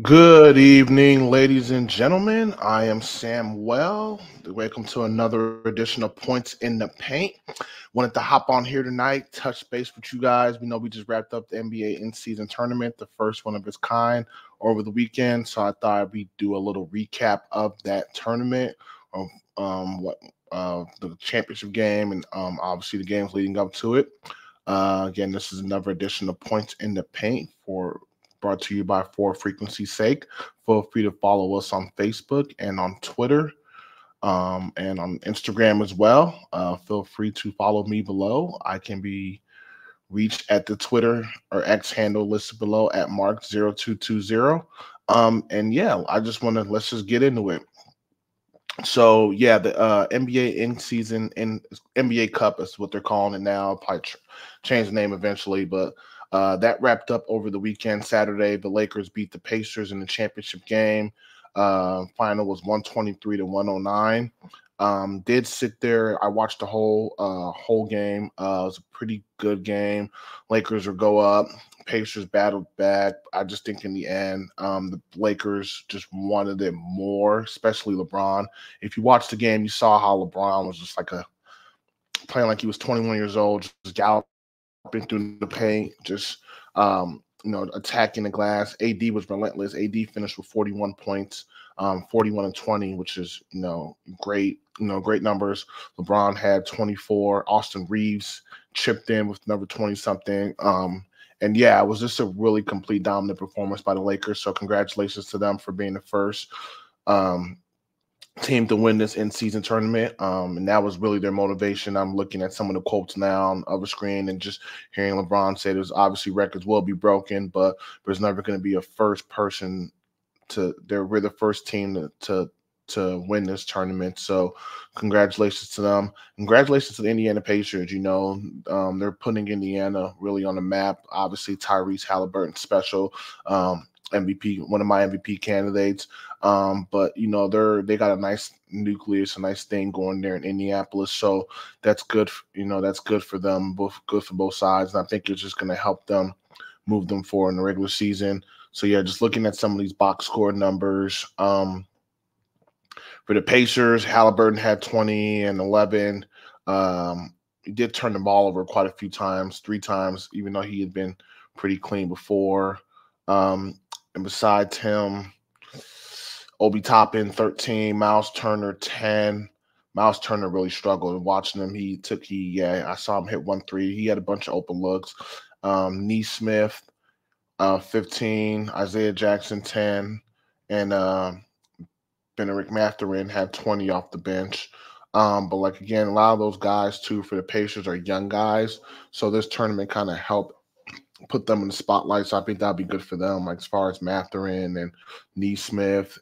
Good evening, ladies and gentlemen. I am Sam Well. Welcome to another edition of Points in the Paint. Wanted to hop on here tonight, touch base with you guys. We know we just wrapped up the NBA in-season tournament, the first one of its kind over the weekend. So I thought we'd do a little recap of that tournament, of what the championship game, and obviously the games leading up to it. Again, this is another edition of Points in the Paint for brought to you by For Frequency's Sake. Feel free to follow us on Facebook and on Twitter, and on Instagram as well. Feel free to follow me below. I can be reached at the Twitter or X handle listed below at Mark0220. And yeah, I just want to let's just get into it. So yeah, the NBA in season in NBA Cup is what they're calling it now. Probably change the name eventually, but that wrapped up over the weekend. Saturday, the Lakers beat the Pacers in the championship game. Final was 123 to 109. Did sit there. I watched the whole game. It was a pretty good game. Lakers would go up. Pacers battled back. I just think in the end, the Lakers just wanted it more, especially LeBron. If you watched the game, you saw how LeBron was just playing like he was 21 years old, just galloping through the paint, just attacking the glass. AD was relentless. AD finished with 41 points, 41 and 20, which is great. Great numbers. LeBron had 24. Austin Reeves chipped in with another 20 something. And yeah, it was just a really complete dominant performance by the Lakers. So congratulations to them for being the first team to win this in-season tournament. And that was really their motivation. I'm looking at some of the quotes now on the other screen and just hearing LeBron say there's obviously records will be broken, but there's never going to be a first person we're the first team to win this tournament. So congratulations to them. Congratulations to the Indiana Pacers. They're putting Indiana really on the map. Obviously, Tyrese Halliburton special. MVP, one of my MVP candidates. But they got a nice nucleus, a nice thing going there in Indianapolis. So that's good. That's good for them, good for both sides. And I think it's just going to help them move them forward in the regular season. So yeah, just looking at some of these box score numbers. For the Pacers, Halliburton had 20 and 11. He did turn the ball over quite a few times, 3 times, even though he had been pretty clean before. And besides him, Obi Toppin 13, Miles Turner 10. Miles Turner really struggled. Watching him, I saw him hit 1 3. He had a bunch of open looks. Neesmith 15, Isaiah Jackson 10, and Benedict Mathurin had 20 off the bench. But again, a lot of those guys too for the Pacers are young guys, so this tournament kind of helped put them in the spotlight. So I think that'd be good for them, like as far as Mathurin and Neesmith,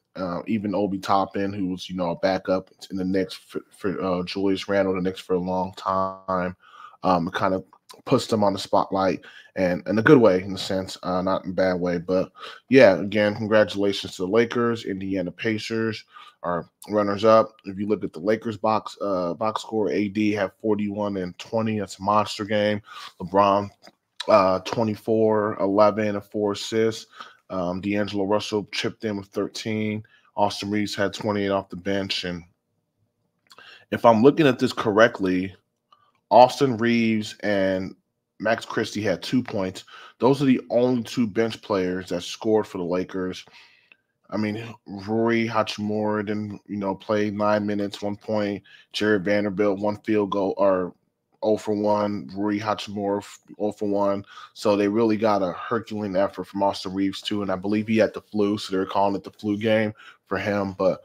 even Obi Toppin, who was a backup in the Knicks for Julius Randle, the Knicks for a long time. It kind of puts them on the spotlight, and in a good way, in a sense, not in a bad way. But yeah, again, congratulations to the Lakers. Indiana Pacers are runners up. If you look at the Lakers box score, AD had 41 and 20. That's a monster game. LeBron 24, 11, and 4 assists. D'Angelo Russell chipped in with 13. Austin Reeves had 28 off the bench. And if I'm looking at this correctly, Austin Reeves and Max Christie had 2 points. Those are the only 2 bench players that scored for the Lakers. I mean, Rory Hachimura didn't, played 9 minutes, 1 point. Jared Vanderbilt, 1 field goal, or 0 for 1. Rory Hachimura, 0 for 1. So they really got a Herculean effort from Austin Reeves, too. And I believe he had the flu, so they're calling it the flu game for him. But,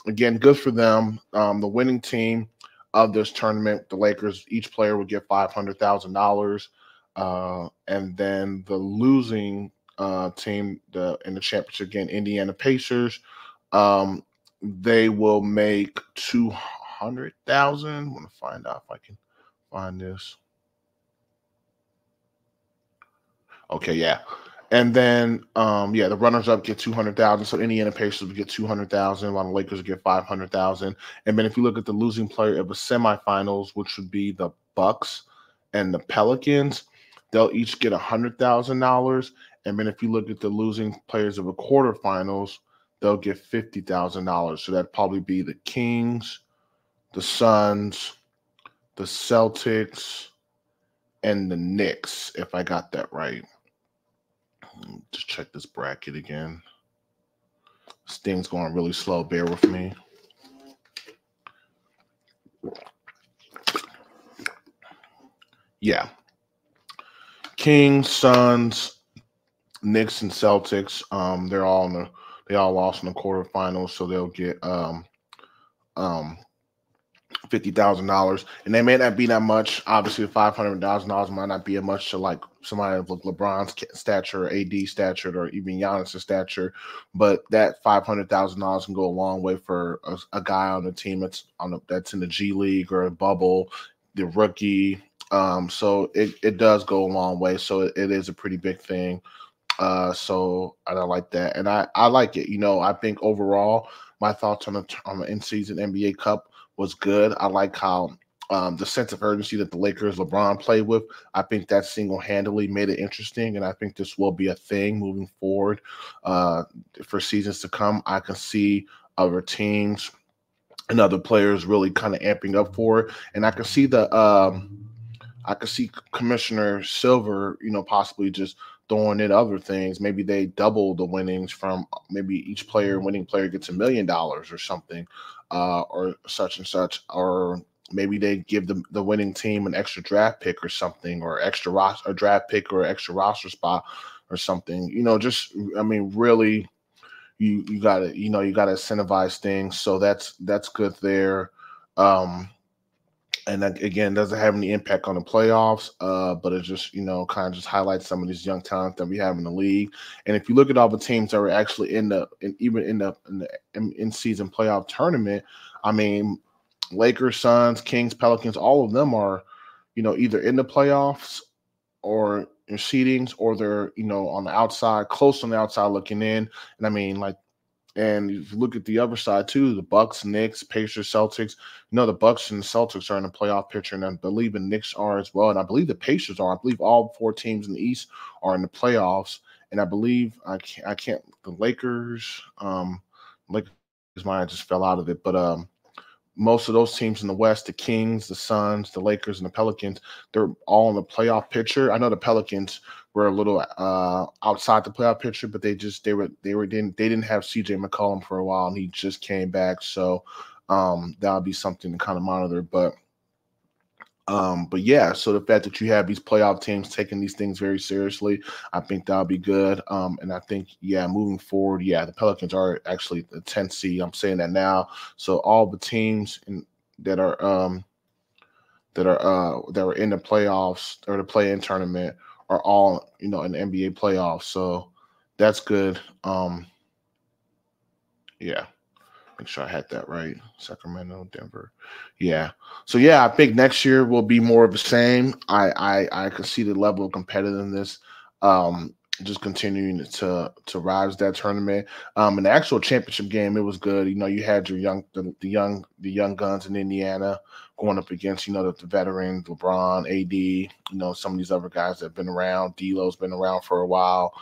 again, good for them. The winning team of this tournament, the Lakers, each player would get $500,000. And then the losing team in the championship game, Indiana Pacers, they will make 200,000. I want to find out if I can find this. Okay, yeah. And then, the runners-up get 200,000. So Indiana Pacers would get 200,000, while the Lakers would get 500,000. And then if you look at the losing player of the semifinals, which would be the Bucks and the Pelicans, they'll each get $100,000. And then if you look at the losing players of the quarterfinals, they'll get $50,000. So that'd probably be the Kings, the Suns, the Celtics, and the Knicks, if I got that right. Just check this bracket again. This thing's going really slow. Bear with me. Yeah. Kings, Suns, Knicks, and Celtics. They all lost in the quarterfinals, so they'll get $50,000, and they may not be that much. Obviously, $500,000 might not be as much to like somebody with LeBron's stature, AD stature, or even Giannis' stature. But that $500,000 can go a long way for a guy on the team that's in the G League or a bubble, the rookie. So it does go a long way. So it is a pretty big thing. So I like that, and I like it. I think overall, my thoughts on the in-season NBA Cup was good. I like how the sense of urgency that the Lakers LeBron played with. I think that single-handedly made it interesting, and I think this will be a thing moving forward for seasons to come. I can see other teams and other players really kind of amping up for it, and I can see I could see Commissioner Silver, possibly just throwing in other things. Maybe they double the winnings from maybe each winning player gets $1 million or something, or such and such, or maybe they give the winning team an extra draft pick or something, or a draft pick or extra roster spot or something. Really, you gotta incentivize things. So that's good there. And that, again, doesn't have any impact on the playoffs, but it just, kind of just highlights some of these young talent that we have in the league. And if you look at all the teams that were actually in the in-season playoff tournament, I mean, Lakers, Suns, Kings, Pelicans, all of them are, either in the playoffs or in seedings, or they're, on the outside, close on the outside looking in. And I mean, and if you look at the other side too, the Bucks, Knicks, Pacers, Celtics, the Bucks and the Celtics are in the playoff picture, and I believe the Knicks are as well, and I believe the Pacers are. I believe all 4 teams in the East are in the playoffs, and I believe the Lakers, Lakers mind just fell out of it, but most of those teams in the West, the Kings, the Suns, the Lakers, and the Pelicans, they're all in the playoff picture. I know the Pelicans were a little outside the playoff picture, but they didn't have CJ McCollum for a while, and he just came back. So that'll be something to kind of monitor. But yeah, so the fact that you have these playoff teams taking these things very seriously, I think that'll be good. And I think, moving forward, the Pelicans are actually the 10th seed. I'm saying that now. So all the teams that are in the playoffs or the play-in tournament are all, in the NBA playoffs. So that's good. Make sure I had that right. Sacramento, Denver. Yeah. So I think next year will be more of the same. I can see the level of competitiveness just continuing to rise that tournament. In the actual championship game, it was good. You had the young guns in Indiana going up against, the veterans, LeBron, AD, some of these other guys that have been around. D'Lo's been around for a while.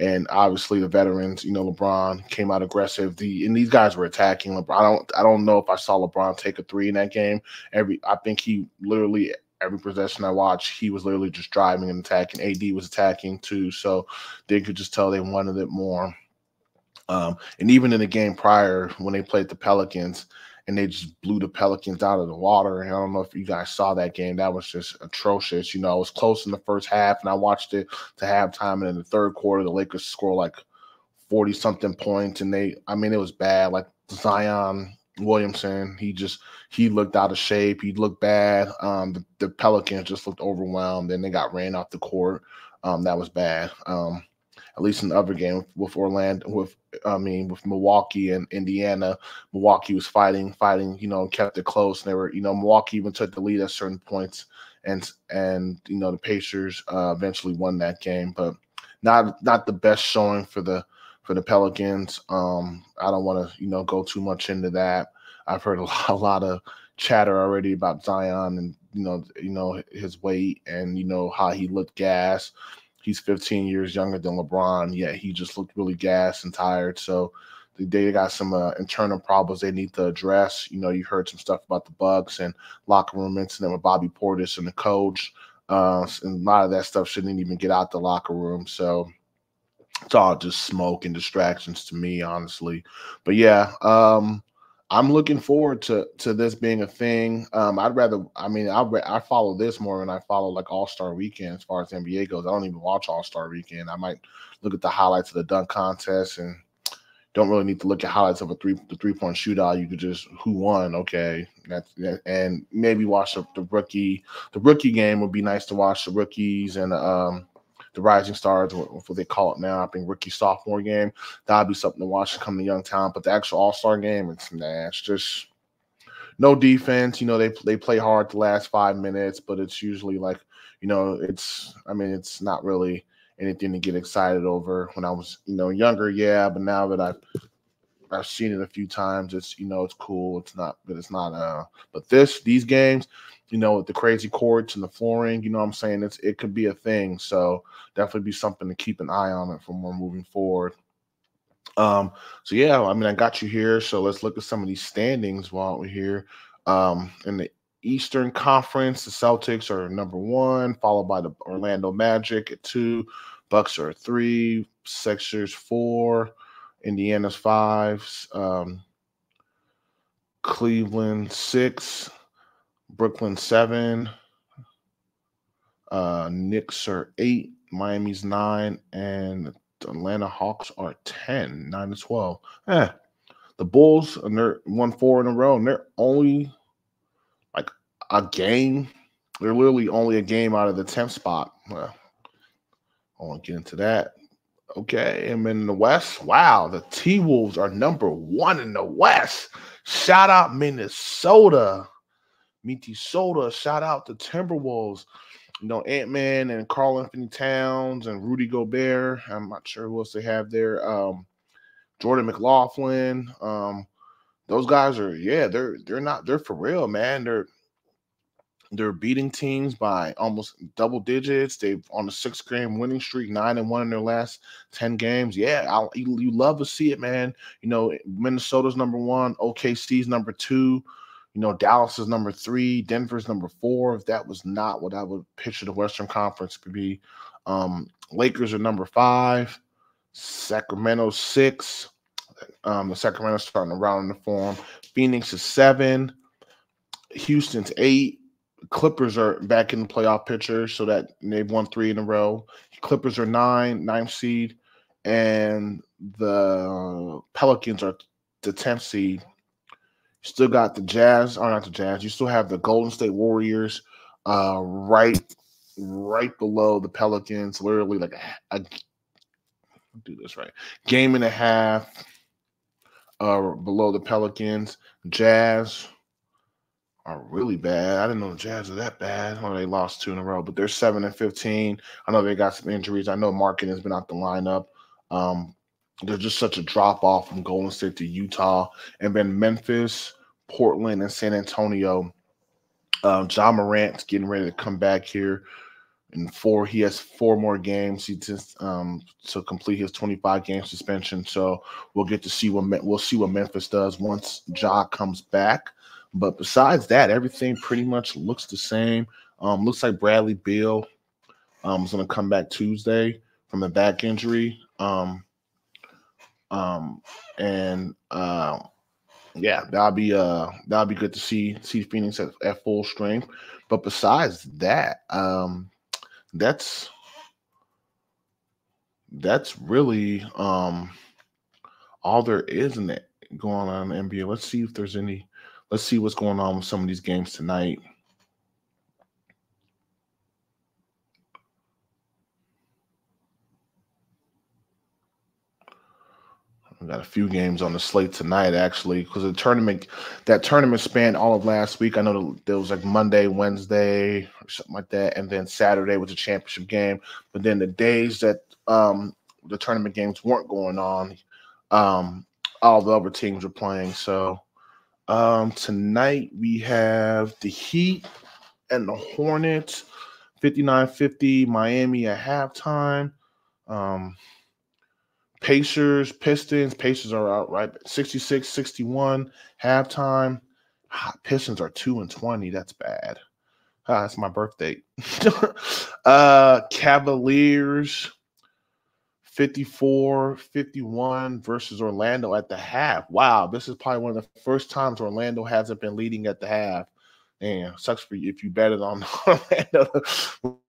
And obviously the veterans, LeBron came out aggressive. And these guys were attacking LeBron. I don't know if I saw LeBron take a 3 in that game. I think he literally, every possession I watched, he was literally just driving and attacking. AD was attacking too. So they could just tell they wanted it more. And even in the game prior, when they played the Pelicans, and they just blew the Pelicans out of the water. And I don't know if you guys saw that game. That was just atrocious. It was close in the first half, and I watched it to halftime. And in the third quarter, the Lakers scored like 40-something points, and it was bad. Like Zion Williamson, he looked out of shape. He looked bad. The Pelicans just looked overwhelmed, and they got ran off the court. That was bad. At least in the other game with Milwaukee and Indiana, Milwaukee was fighting, kept it close. And they were, Milwaukee even took the lead at certain points, and the Pacers eventually won that game, but not the best showing for the Pelicans. I don't want to, go too much into that. I've heard a lot of, chatter already about Zion and his weight and how he looked gas. He's 15 years younger than LeBron, yet he just looked really gas and tired. So they got some internal problems they need to address. You heard some stuff about the Bucks and locker room incident with Bobby Portis and the coach. And a lot of that stuff shouldn't even get out the locker room. So it's all just smoke and distractions to me, honestly. But yeah, I'm looking forward to this being a thing. I follow this more than I follow like All-Star Weekend as far as NBA goes. I don't even watch All-Star Weekend. I might look at the highlights of the dunk contest and don't really need to look at highlights of the 3-point shootout. You could just who won, okay, and maybe watch the rookie. The rookie game would be nice to watch the rookies and the rising stars, what they call it now. I think rookie sophomore game that'd be something to watch to come to young talent. But the actual All-Star game, it's just no defense. They play hard the last 5 minutes, but it's usually like it's not really anything to get excited over. When I was younger, yeah, but now that I've seen it a few times, it's it's cool. But these games, with the crazy courts and the flooring, what I'm saying, it could be a thing. So definitely be something to keep an eye on it from more moving forward. So yeah, I got you here. So let's look at some of these standings while we're here. In the Eastern Conference, the Celtics are number 1, followed by the Orlando Magic at 2, Bucks are 3, Sixers 4, Indiana's 5, Cleveland 6, Brooklyn 7, Knicks are 8, Miami's 9, and the Atlanta Hawks are 10, 9-12. The Bulls, and they're won 4 in a row, and they're only like a game. They're literally only a game out of the 10th spot. Well, I won't get into that. Okay, and in the West, wow, the T-Wolves are number 1 in the West. Shout out Minnesota. Minnesota, shout out the Timberwolves. Ant-Man and Karl Anthony Towns and Rudy Gobert. I'm not sure who else they have there. Jordan McLaughlin. Those guys are, they're for real, man. They're beating teams by almost double digits. They've on a 6-game winning streak, 9-1 in their last 10 games. Yeah, you love to see it, man. Minnesota's number 1, OKC's number 2. Dallas is number 3, Denver's number 4. If that was not what I would picture the Western Conference to be. Lakers are number 5, Sacramento 6. The Sacramento's starting to round in the form. Phoenix is 7, Houston's 8. Clippers are back in the playoff picture, so that they've won 3 in a row. Clippers are 9th seed, and the Pelicans are the 10th seed. You still got the Jazz, or not the Jazz. You still have the Golden State Warriors, right below the Pelicans. Literally like do this right, game and a half below the Pelicans. Jazz are really bad. I didn't know the Jazz are that bad. Well, they lost 2 in a row, but they're 7-15. I know they got some injuries. I know Markin has been out the lineup. There's just such a drop off from Golden State to Utah, and then Memphis, Portland, and San Antonio. Ja Morant's getting ready to come back here. He has 4 more games. He just to complete his 25-game suspension. So we'll get to see what Memphis does once Ja comes back. But besides that, everything pretty much looks the same. Looks like Bradley Beal is going to come back Tuesday from a back injury. Yeah, that'll be good to see Phoenix at full strength. But besides that, that's really all there is in it going on in the NBA. Let's see what's going on with some of these games tonight. We got a few games on the slate tonight, actually, because that tournament spanned all of last week. I know there was like Monday, Wednesday, or something like that, and then Saturday was a championship game. But then the days that the tournament games weren't going on, all the other teams were playing. So Tonight we have the Heat and the Hornets, 59-50, Miami at halftime. Um, Pacers, Pistons. Pacers are out right 66-61 halftime. Pistons are 2-20. That's bad. That's my birthday. Cavaliers 54-51 versus Orlando at the half. Wow, this is probably one of the first times Orlando hasn't been leading at the half. Man, sucks for you if you bet it on Orlando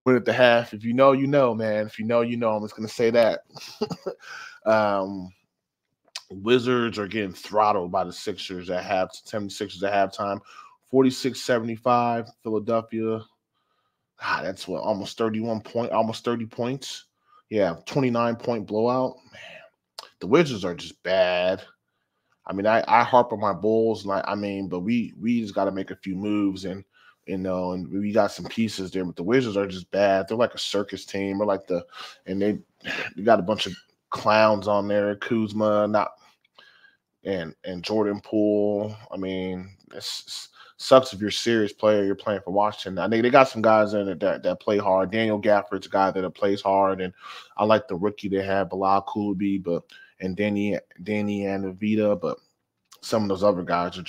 win at the half. If you know, you know, man. If you know, you know. I'm just gonna say that. um, Wizards are getting throttled by the Sixers at half. 76ers at halftime. 46-75 Philadelphia. That's what almost 30 points. Yeah, 29-point blowout. Man, the Wizards are just bad. I mean, I harp on my Bulls, and but we just got to make a few moves, and and we got some pieces there. But the Wizards are just bad. They're like a circus team. They're like they got a bunch of clowns on there. Kuzma, not and Jordan Poole. I mean, it's sucks if you're a serious player. You're playing for Washington. I think they got some guys in it that play hard. Daniel Gafford's a guy that plays hard, and I like the rookie they have, Bilal Coulibaly, and Danny Anavita. But some of those other guys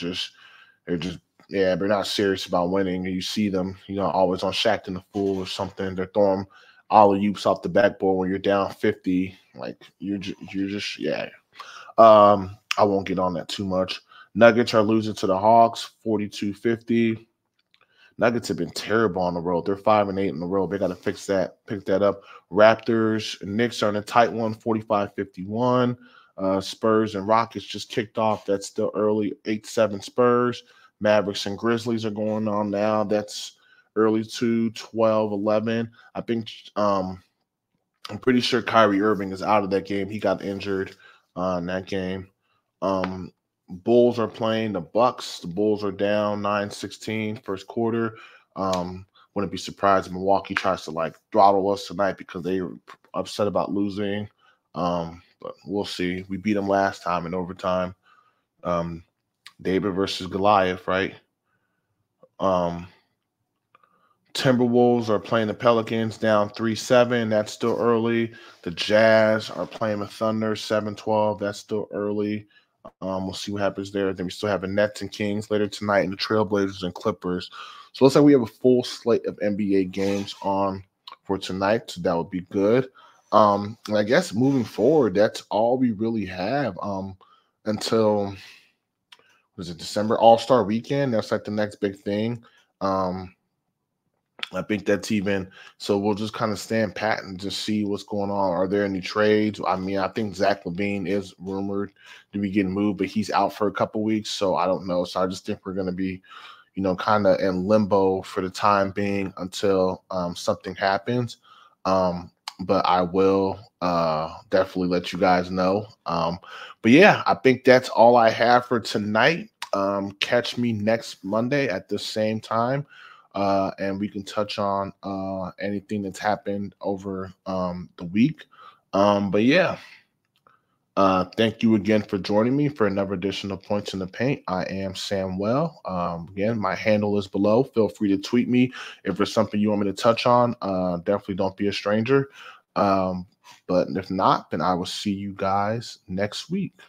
they're not serious about winning. You see them, always on Shaq and the Fool or something. They're throwing alley-oops off the backboard when you're down 50. Like you're just yeah. I won't get on that too much. Nuggets are losing to the Hawks 42-50. Nuggets have been terrible on the road. They're 5-8 in the road. They got to pick that up. Raptors and Knicks are in a tight one, 45-51. Spurs and Rockets just kicked off. That's still early, 8-7 Spurs. Mavericks and Grizzlies are going on now. That's early 2, 12-11. I think I'm pretty sure Kyrie Irving is out of that game. He got injured in that game. Bulls are playing the Bucks. The Bulls are down 9-16 first quarter. Wouldn't be surprised if Milwaukee tries to throttle us tonight because they were upset about losing. But we'll see. We beat them last time in overtime. David versus Goliath, right? Timberwolves are playing the Pelicans down 3-7. That's still early. The Jazz are playing the Thunder 7-12. That's still early. We'll see what happens there. Then we still have the Nets and Kings later tonight, and the Trailblazers and Clippers. So it looks like we have a full slate of NBA games on for tonight. So that would be good. And I guess moving forward, that's all we really have until December All-Star Weekend. That's like the next big thing. I think that's so we'll just kind of stand pat and just see what's going on. Are there any trades? I mean, I think Zach LaVine is rumored to be getting moved, but he's out for a couple weeks, so I don't know. So I just think we're going to be, kind of in limbo for the time being until something happens. But I will definitely let you guys know. But yeah, I think that's all I have for tonight. Catch me next Monday at the same time. And we can touch on anything that's happened over the week. But yeah, thank you again for joining me for another edition of Points in the Paint. I am Sam Well. Again, my handle is below. Feel free to tweet me if there's something you want me to touch on. Definitely don't be a stranger. But if not, then I will see you guys next week.